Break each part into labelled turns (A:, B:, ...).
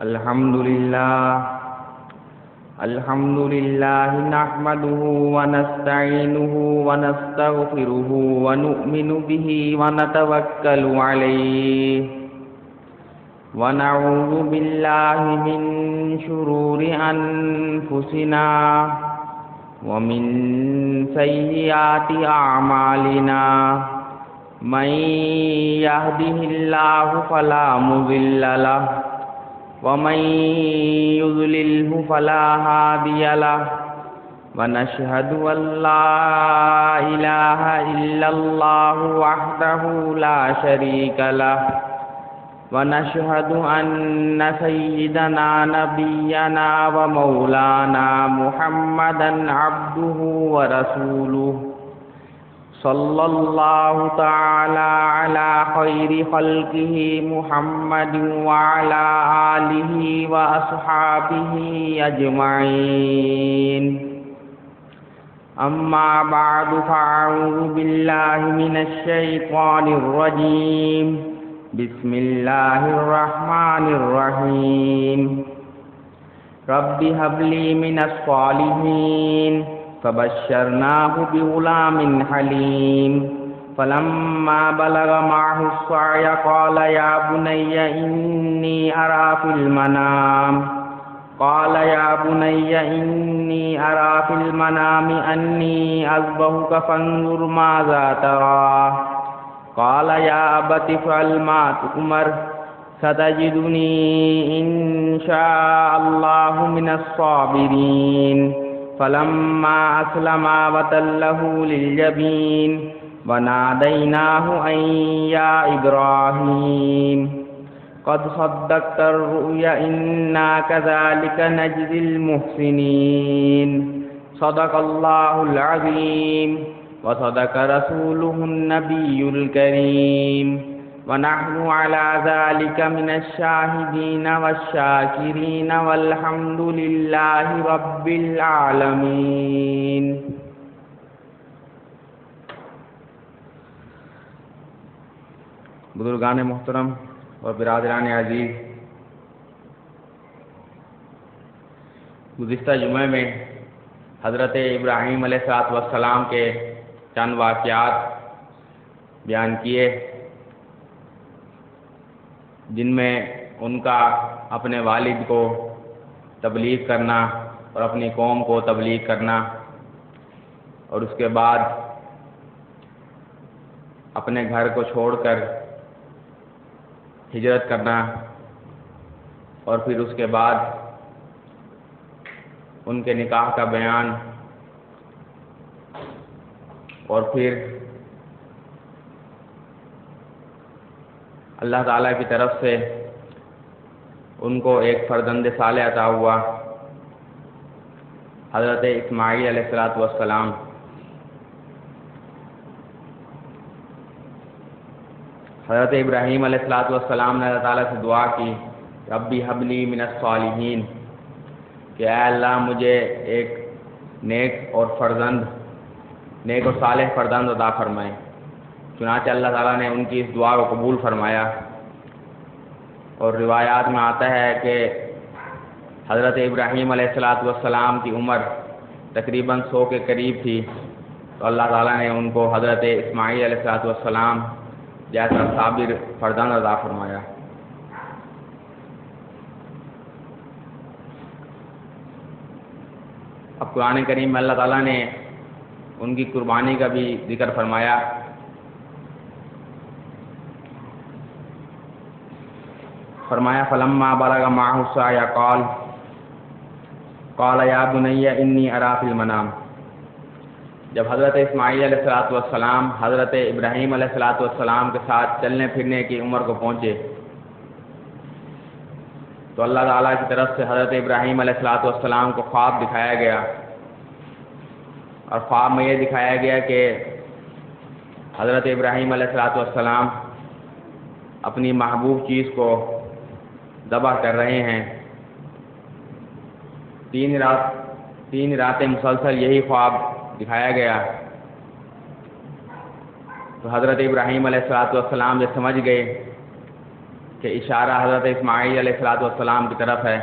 A: الحمد لله نحمده ونستعينه ونستغفره ونؤمن به ونتوكل عليه ونعوذ بالله من شرور أنفسنا ومن سيئات أعمالنا من يهده الله فلا مضل له ومن يضلله فلا هادي له ونشهد أن لا إله إلا الله وحده لا شريك له ونشهد أن سيدنا نبينا ومولانا محمدا عبده ورسوله صلى الله تعالى على خير خلقه محمد وعلى آله وأصحابه أجمعين أما بعد فأعوذ بالله من الشيطان الرجيم بسم الله الرحمن الرحيم رب هب لي من الصالحين فبشرناه بغلام حليم فلما بلغ معه السعي قال يا بني إني أرى في المنام أني أذبحك فانظر ماذا ترى قال يا أبت افعل ما تؤمر ستجدني إن شاء الله من الصابرين فلما أسلما وتله للجبين وناديناه أن يا إبراهيم قد صدقت الرؤيا إنا كذلك نجزي المحسنين صدق الله العظيم وصدق رسوله النبي الكريم ونحن على ذلك من الشاهدين والشاكرين والحمد لله رب العالمين. بزرگان محترم اور برادران عزیز، گزشتہ جمعے میں حضرت ابراہیم علیہ السلام کے چند واقعات بیان کیے، جن میں ان کا اپنے والد کو تبلیغ کرنا اور اپنی قوم کو تبلیغ کرنا، اور اس کے بعد اپنے گھر کو چھوڑ کر ہجرت کرنا، اور پھر اس کے بعد ان کے نکاح کا بیان، اور پھر اللہ تعالیٰ کی طرف سے ان کو ایک فرزند صالح عطا ہوا، حضرت اسماعیل علیہ السلام. حضرت ابراہیم علیہ السلام نے اللہ تعالیٰ سے دعا کی، ربی حب لی من الصالحین، کہ اے اللہ مجھے ایک نیک اور صالح فرزند عطا فرمائے. چنانچہ اللہ تعالیٰ نے ان کی اس دعا کو قبول فرمایا، اور روایات میں آتا ہے کہ حضرت ابراہیم علیہ السلام کی عمر تقریباً 100 کے قریب تھی، تو اللہ تعالیٰ نے ان کو حضرت اسماعیل علیہ السلام جیسا صابر فرزند عطا فرمایا. اب قرآن کریم میں اللہ تعالیٰ نے ان کی قربانی کا بھی ذکر فرمایا. فلما بلغ معه السعي قال يا بني إني أرى في المنام. جب حضرت اسماعیل علیہ السلام حضرت ابراہیم علیہ السلام کے ساتھ چلنے پھرنے کی عمر کو پہنچے، تو اللہ تعالیٰ کی طرف سے حضرت ابراہیم علیہ السلام کو خواب دکھایا گیا، اور خواب میں یہ دکھایا گیا کہ حضرت ابراہیم علیہ السلام اپنی محبوب چیز کو ذبح کر رہے ہیں. 3 راتیں مسلسل یہی خواب دکھایا گیا. تو حضرت ابراہیم علیہ السلام جب سمجھ گئے کہ اشارہ حضرت اسماعیل علیہ السلام کی طرف ہے۔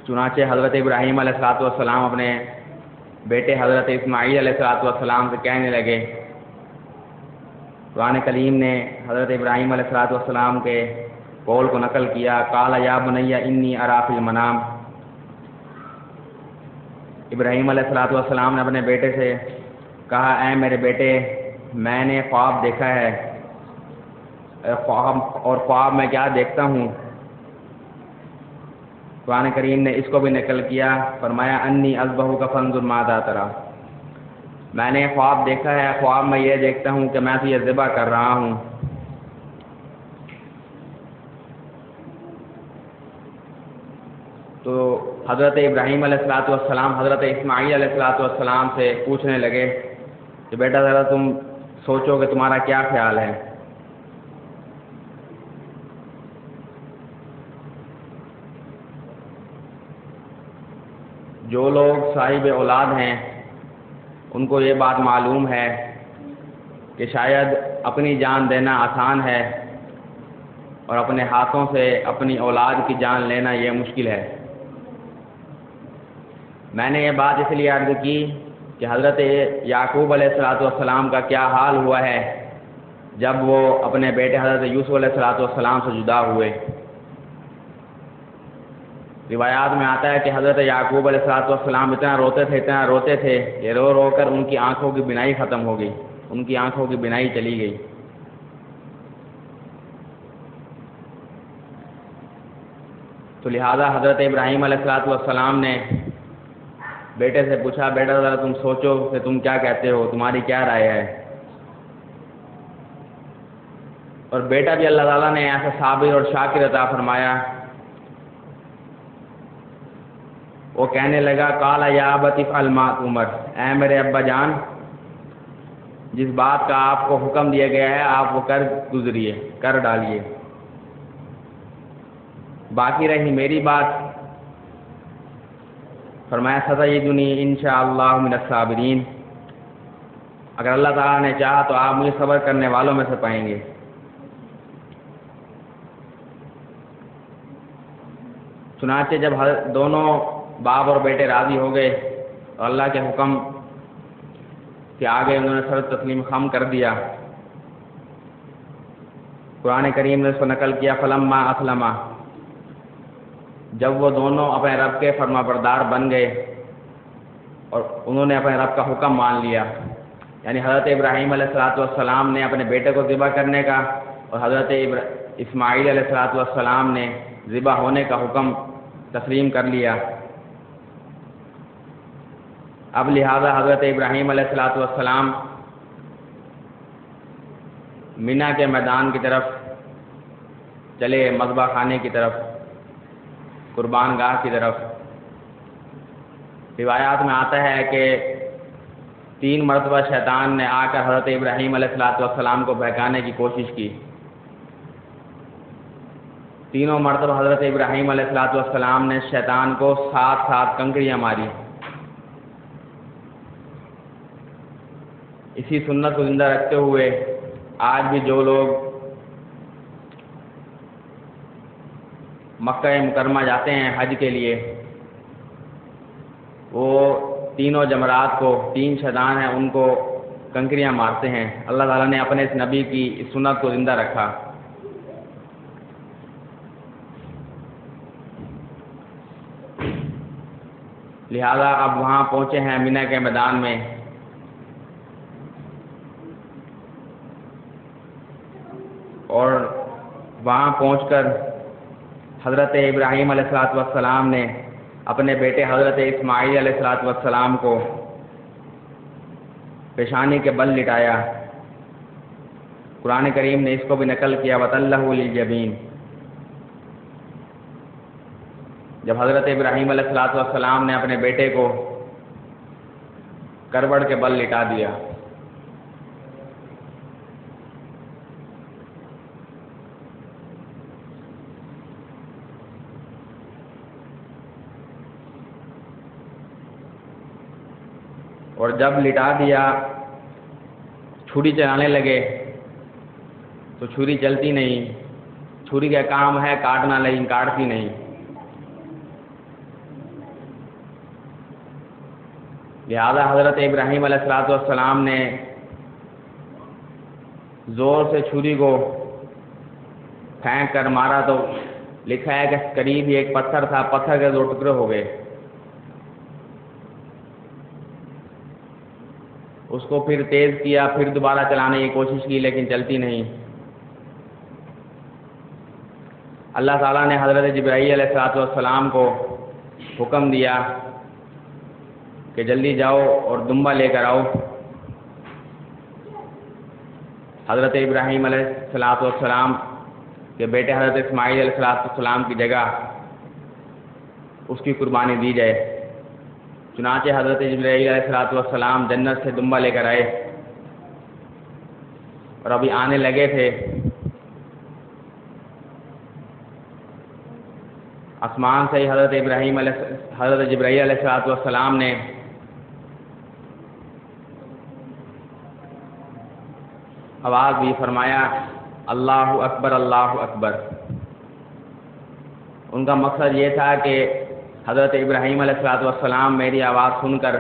A: چنانچہ حضرت ابراہیم علیہ السلام اپنے بیٹے حضرت اسماعیل علیہ السلام سے کہنے لگے، قرآن کریم نے حضرت ابراہیم علیہ السلام کے قول کو نقل کیا، قال یا بنی انی اری فی المنام۔ ابراہیم علیہ السلام نے اپنے بیٹے سے کہا، اے میرے بیٹے، میں نے خواب دیکھا ہے، اور خواب میں کیا دیکھتا ہوں؟ قرآن کریم نے اس کو بھی نقل کیا، فرمایا انی اذبحک فانظر ماذا تری۔ میں نے خواب دیکھا ہے، خواب میں یہ دیکھتا ہوں کہ میں تو یہ ذبح کر رہا ہوں۔ تو حضرت ابراہیم علیہ السلام حضرت اسماعیل علیہ السلام سے پوچھنے لگے کہ بیٹا ذرا تم سوچو کہ تمہارا کیا خیال ہے؟ جو لوگ صاحب اولاد ہیں ان کو یہ بات معلوم ہے کہ شاید اپنی جان دینا آسان ہے اور اپنے ہاتھوں سے اپنی اولاد کی جان لینا یہ مشکل ہے۔ میں نے یہ بات اس لیے عرض کی کہ حضرت یعقوب علیہ السلام کا کیا حال ہوا ہے جب وہ اپنے بیٹے حضرت یوسف علیہ السلام سے جدا ہوئے۔ روایات میں آتا ہے کہ حضرت یعقوب علیہ السلام اتنا روتے تھے کہ رو رو کر ان کی آنکھوں کی بینائی ختم ہو گئی، ان کی آنکھوں کی بینائی چلی گئی۔ تو لہذا حضرت ابراہیم علیہ السلام نے بیٹے سے پوچھا، بیٹا ذرا تم سوچو کہ تم کیا کہتے ہو، تمہاری کیا رائے ہے؟ اور بیٹا بھی اللہ تعالیٰ نے ایسا صابر اور شاکر عطا فرمایا، وہ کہنے لگا، قال یا ابت افعل ما تؤمر، اے میرے ابا جان، جس بات کا آپ کو حکم دیا گیا ہے آپ وہ کر ڈالیے، باقی رہی میری بات۔ فرمایا ستجدنی انشاءاللہ من الصابرین، اگر اللہ تعالیٰ نے چاہا تو آپ مجھے صبر کرنے والوں میں سے پائیں گے۔ چنانچہ جب دونوں باپ اور بیٹے راضی ہو گئے اور اللہ کے حکم کے آگے انہوں نے سر تسلیم خم کر دیا، قرآن کریم نے اس کو نقل کیا، فلما اسلما، جب وہ دونوں اپنے رب کے فرما بردار بن گئے اور انہوں نے اپنے رب کا حکم مان لیا، یعنی حضرت ابراہیم علیہ السلام نے اپنے بیٹے کو ذبح کرنے کا اور حضرت اسماعیل علیہ السلام نے ذبح ہونے کا حکم تسلیم کر لیا۔ اب لہذا حضرت ابراہیم علیہ السلام مینا کے میدان کی طرف چلے، مذبح خانے کی طرف، قربان گاہ کی طرف۔ روایات میں آتا ہے کہ 3 مرتبہ شیطان نے آ کر حضرت ابراہیم علیہ السلام کو بہکانے کی کوشش کی، تینوں مرتبہ حضرت ابراہیم علیہ السلام نے شیطان کو 7 کنکریاں ماری۔ اسی سنت کو زندہ رکھتے ہوئے آج بھی جو لوگ مکہ مکرمہ جاتے ہیں حج کے لیے، وہ تینوں جمرات کو، 3 شیطان ہیں ان کو کنکریاں مارتے ہیں۔ اللہ تعالیٰ نے اپنے اس نبی کی اس سنت کو زندہ رکھا۔ لہذا اب وہاں پہنچے ہیں مینا کے میدان میں، اور وہاں پہنچ کر حضرت ابراہیم علیہ السلام نے اپنے بیٹے حضرت اسماعیل علیہ السلام کو پیشانی کے بل لٹایا۔ قرآن کریم نے اس کو بھی نقل کیا، وَتَلَّهُ لِلْجَبِينِ۔ جب حضرت ابراہیم علیہ السلام نے اپنے بیٹے کو کروڑ کے بل لٹا دیا، اور جب لٹا دیا چھری چلانے لگے تو چھری چلتی نہیں. چھری کا کام ہے کاٹنا لیکن کاٹتی نہیں. لہذا حضرت ابراہیم علیہ السلام نے زور سے چھری کو پھینک کر مارا تو لکھا ہے کہ قریب ہی ایک پتھر تھا, پتھر کے 2 ٹکڑے ہو گئے. اس کو پھر تیز کیا, پھر دوبارہ چلانے کی کوشش کی لیکن چلتی نہیں. اللہ تعالیٰ نے حضرت جبرائیل علیہ السلام کو حکم دیا کہ جلدی جاؤ اور دمبا لے کر آؤ. حضرت ابراہیم علیہ السلام کے بیٹے حضرت اسماعیل علیہ السلام کی جگہ اس کی قربانی دی جائے. چنانچہ حضرت جبرائیل علیہ السلام جنت سے دمبا لے کر آئے اور ابھی آنے لگے تھے. آسمان سے ہی حضرت جبرائیل علیہ السلام نے آواز بھی فرمایا اللہ اکبر اللہ اکبر. ان کا مقصد یہ تھا کہ حضرت ابراہیم علیہ السلام میری آواز سن کر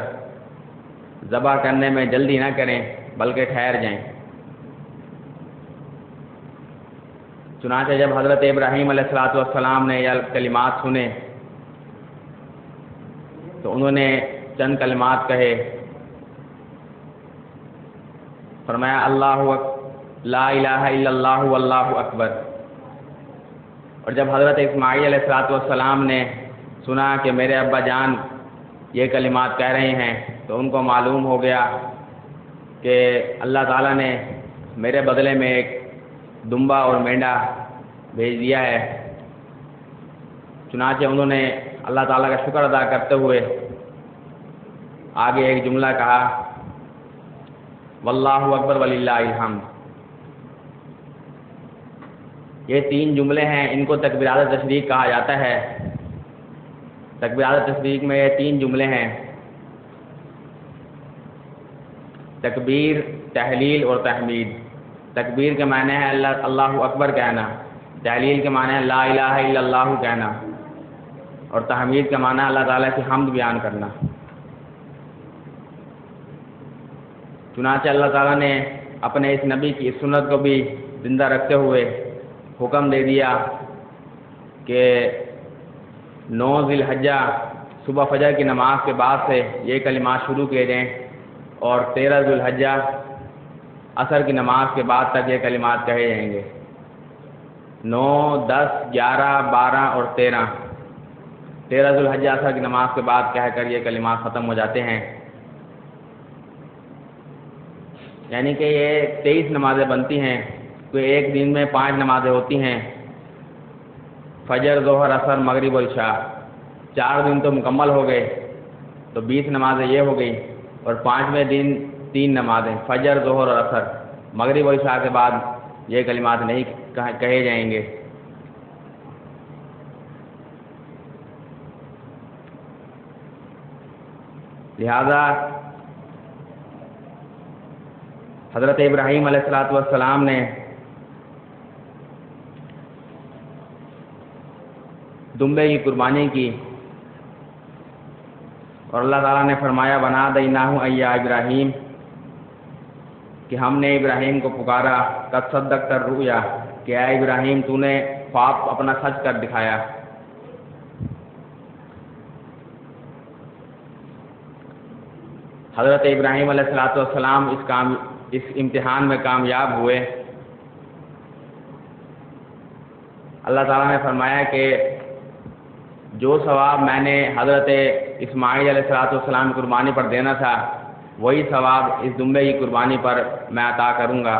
A: ذبح کرنے میں جلدی نہ کریں بلکہ ٹھہر جائیں. چنانچہ جب حضرت ابراہیم علیہ السلام نے یہ کلمات سنے تو انہوں نے چند کلمات کہے. فرمایا لا الہ الا اللہ واللہ اکبر. اور جب حضرت اسماعیل علیہ السلام نے سنا کہ میرے ابا جان یہ کلمات کہہ رہے ہیں تو ان کو معلوم ہو گیا کہ اللہ تعالیٰ نے میرے بدلے میں ایک دمبا اور مینڈا بھیج دیا ہے. چنانچہ انہوں نے اللہ تعالیٰ کا شکر ادا کرتے ہوئے آگے ایک جملہ کہا واللہ اکبر وللہ الحمد. یہ 3 جملے ہیں, ان کو تکبیرات تشریق کہا جاتا ہے. تکبیرات تشریق میں یہ 3 جملے ہیں, تکبیر, تحلیل اور تحمید. تکبیر کے معنی ہے اللہ اکبر کہنا, تحلیل کے معنی ہے لا الہ الا اللہ کہنا, اور تحمید کا معنی ہے اللہ تعالیٰ کی حمد بیان کرنا. چنانچہ اللہ تعالیٰ نے اپنے اس نبی کی اس سنت کو بھی زندہ رکھتے ہوئے حکم دے دیا کہ 9 ذی الحجہ صبح فجر کی نماز کے بعد سے یہ کلمات شروع کیے جائیں اور 13 ذی الحجہ عصر کی نماز کے بعد تک یہ کلمات کہے جائیں گے. 9, 10, 11, 12 اور 13 ذی الحجہ عصر کی نماز کے بعد کہہ کر یہ کلمات ختم ہو جاتے ہیں. یعنی کہ یہ 23 نمازیں بنتی ہیں. کوئی ایک دن میں 5 نمازیں ہوتی ہیں, فجر, ظہر, عصر, مغرب اور عشاء. 4 دن تو مکمل ہو گئے تو 20 نمازیں یہ ہو گئی, اور 5ویں دن 3 نمازیں فجر, ظہر اور عصر. مغرب اور عشاء کے بعد یہ کلمات نہیں کہے جائیں گے. لہذا حضرت ابراہیم علیہ السلام نے دمبے کی قربانی کی اور اللہ تعالیٰ نے فرمایا ونادیناہ یا ابراہیم, کہ ہم نے ابراہیم کو پکارا قد صدقت الرؤیا, کہ اے ابراہیم تو نے خواب اپنا سچ کر دکھایا. حضرت ابراہیم علیہ السلام اس امتحان میں کامیاب ہوئے. اللہ تعالیٰ نے فرمایا کہ جو ثواب میں نے حضرت اسماعیل علیہ السلام کی قربانی پر دینا تھا وہی ثواب اس دمبے کی قربانی پر میں عطا کروں گا.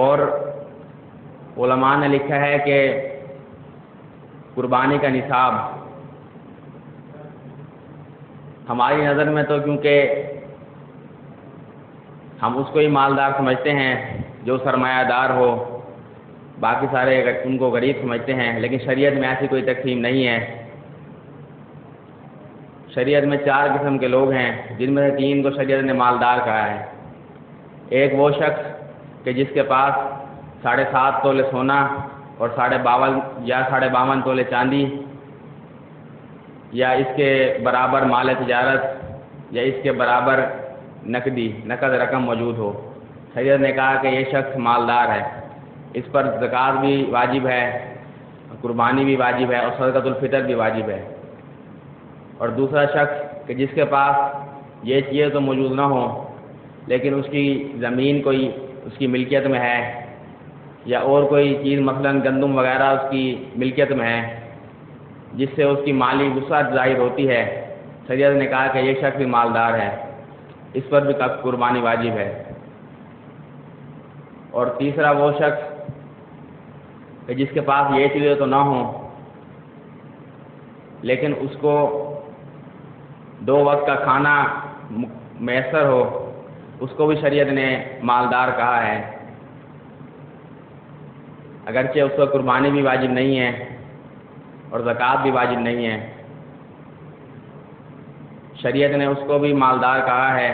A: اور علماء نے لکھا ہے کہ قربانی کا نصاب ہماری نظر میں تو کیونکہ ہم اس کو ہی مالدار سمجھتے ہیں جو سرمایہ دار ہو, باقی سارے ان کو غریب سمجھتے ہیں, لیکن شریعت میں ایسی کوئی تقسیم نہیں ہے. شریعت میں 4 قسم کے لوگ ہیں، جن میں سے 3 کو شریعت نے مالدار کہا ہے۔ ایک وہ شخص کہ جس کے پاس 7.5 تولے سونا اور 52.5 تولے چاندی یا اس کے برابر مال تجارت یا اس کے برابر نقد رقم موجود ہو۔ شریعت نے کہا کہ یہ شخص مالدار ہے، اس پر زکوٰۃ بھی واجب ہے، قربانی بھی واجب ہے اور صدقۃ الفطر بھی واجب ہے۔ اور دوسرا شخص کہ جس کے پاس یہ چیزیں تو موجود نہ ہوں لیکن اس کی زمین کوئی اس کی ملکیت میں ہے یا اور کوئی چیز مثلا گندم وغیرہ اس کی ملکیت میں ہے جس سے اس کی مالی وسعت ظاہر ہوتی ہے، شریعت نے کہا کہ یہ شخص بھی مالدار ہے، اس پر بھی قربانی واجب ہے۔ اور تیسرا وہ شخص کہ جس کے پاس یہ چیزیں تو نہ ہوں لیکن اس کو 2 وقت کا کھانا میسر ہو، اس کو بھی شریعت نے مالدار کہا ہے، اگرچہ اس پر قربانی بھی واجب نہیں ہے اور زکوٰۃ بھی واجب نہیں ہے، شریعت نے اس کو بھی مالدار کہا ہے۔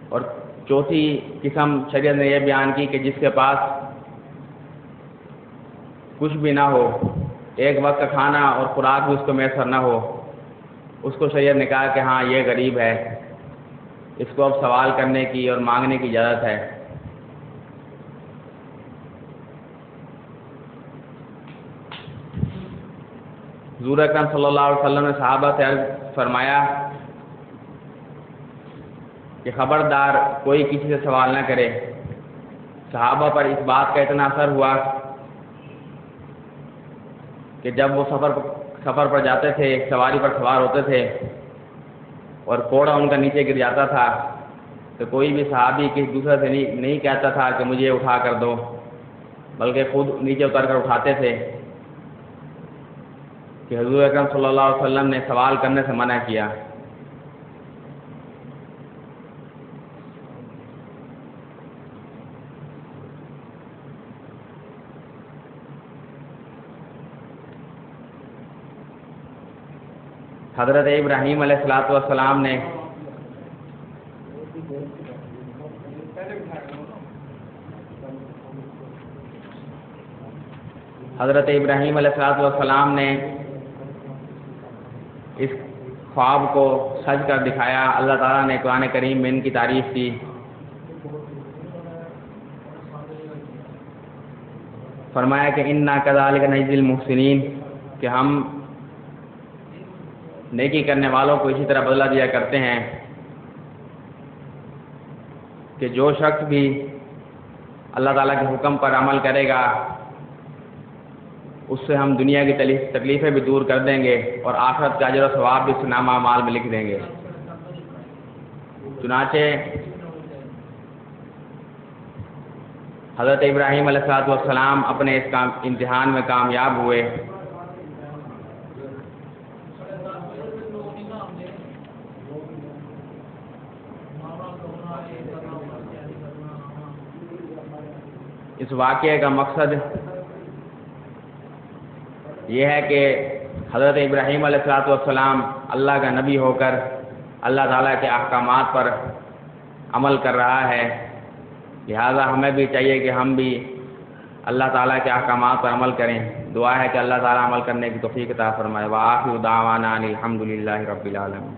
A: اور چوتھی قسم شریعت نے یہ بیان کی کہ جس کے پاس کچھ بھی نہ ہو، 1 وقت کا کھانا اور خوراک بھی اس کو میسر نہ ہو، اس کو شریعت نے کہا کہ ہاں یہ غریب ہے، اس کو اب سوال کرنے کی اور مانگنے کی اجازت ہے۔ حضور اکرم صلی اللہ علیہ وسلم نے صحابہ سے عرض فرمایا کہ خبردار کوئی کسی سے سوال نہ کرے۔ صحابہ پر اس بات کا اتنا اثر ہوا کہ جب وہ سفر پر جاتے تھے، سواری پر سوار ہوتے تھے اور کوڑا ان کا نیچے گر جاتا تھا تو کوئی بھی صحابی کسی دوسرے سے نہیں کہتا تھا کہ مجھے اٹھا کر دو، بلکہ خود نیچے اتر کر اٹھاتے تھے کہ حضور اکرم صلی اللہ علیہ وسلم نے سوال کرنے سے منع کیا۔ حضرت ابراہیم علیہ السلام نے اس خواب کو سج کر دکھایا۔ اللہ تعالیٰ نے قرآن کریم میں ان کی تعریف کی۔ فرمایا کہ انا کذالک نجزی المحسنین، کہ ہم نیکی کرنے والوں کو اسی طرح بدلہ دیا کرتے ہیں کہ جو شخص بھی اللہ تعالیٰ کے حکم پر عمل کرے گا اس سے ہم دنیا کی تکلیفیں بھی دور کر دیں گے اور آخرت کا اجر و ثواب بھی نامہ اعمال میں لکھ دیں گے۔ چنانچہ حضرت ابراہیم علیہ السلام اپنے اس امتحان میں کامیاب ہوئے۔ اس واقعے کا مقصد یہ ہے کہ حضرت ابراہیم علیہ السلام اللہ کا نبی ہو کر اللہ تعالیٰ کے احکامات پر عمل کر رہا ہے، لہذا ہمیں بھی چاہیے کہ ہم بھی اللہ تعالیٰ کے احکامات پر عمل کریں۔ دعا ہے کہ اللہ تعالیٰ عمل کرنے کی توفیق عطا فرمائے۔ وآخر دعوانا ان الحمد للہ رب العالمین۔